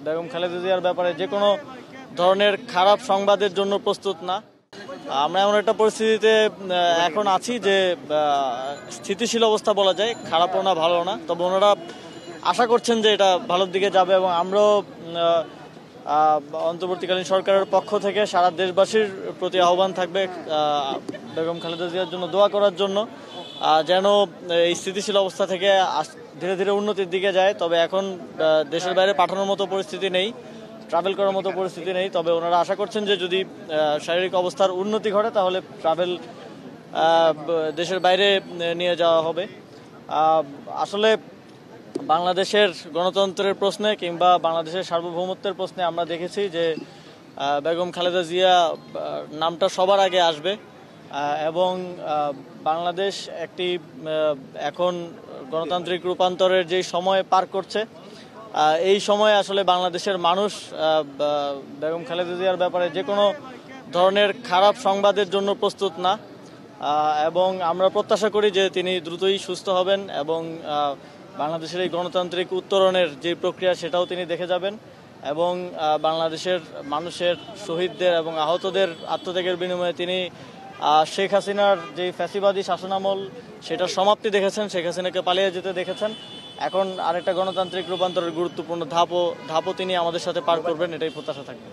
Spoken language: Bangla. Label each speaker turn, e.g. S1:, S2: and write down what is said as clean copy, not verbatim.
S1: বেগম খালেদা জিয়ার ব্যাপারে যে কোনো ধরনের খারাপ সংবাদের জন্য প্রস্তুত না। আমরা এমন একটা পরিস্থিতিতে এখন আছি যে স্থিতিশীল অবস্থা বলা যায়, খারাপও না ভালো না, তবে ওনারা আশা করছেন যে এটা ভালোর দিকে যাবে এবং আমরাও অন্তর্বর্তীকালীন সরকারের পক্ষ থেকে সারা দেশবাসীর প্রতি আহ্বান থাকবে বেগম খালেদা জিয়ার জন্য দোয়া করার জন্য, যেন এই স্থিতিশীল অবস্থা থেকে ধীরে ধীরে উন্নতির দিকে যায়। তবে এখন দেশের বাইরে পাঠানোর মতো পরিস্থিতি নেই, ট্রাভেল করার মতো পরিস্থিতি নেই, তবে ওনারা আশা করছেন যে যদি শারীরিক অবস্থার উন্নতি ঘটে তাহলে ট্রাভেল দেশের বাইরে নিয়ে যাওয়া হবে। আসলে বাংলাদেশের গণতন্ত্রের প্রশ্নে কিংবা বাংলাদেশের সার্বভৌমত্বের প্রশ্নে আমরা দেখেছি যে বেগম খালেদা জিয়া নামটা সবার আগে আসবে এবং বাংলাদেশ একটি এখন গণতান্ত্রিক রূপান্তরের যে সময় পার করছে, এই সময়ে আসলে বাংলাদেশের মানুষ বেগম খালেদা জিয়ার ব্যাপারে যে কোনো ধরনের খারাপ সংবাদের জন্য প্রস্তুত না এবং আমরা প্রত্যাশা করি যে তিনি দ্রুতই সুস্থ হবেন এবং বাংলাদেশের এই গণতান্ত্রিক উত্তরণের যে প্রক্রিয়া সেটাও তিনি দেখে যাবেন এবং বাংলাদেশের মানুষের শহীদদের এবং আহতদের আত্মত্যাগের বিনিময়ে তিনি শেখ হাসিনার যে ফ্যাসিবাদী শাসনামল সেটার সমাপ্তি দেখেছেন, শেখ হাসিনাকে পালিয়ে যেতে দেখেছেন। এখন আরেকটা গণতান্ত্রিক রূপান্তরের গুরুত্বপূর্ণ ধাপও তিনি আমাদের সাথে পার করবেন, এটাই প্রত্যাশা থাকবে।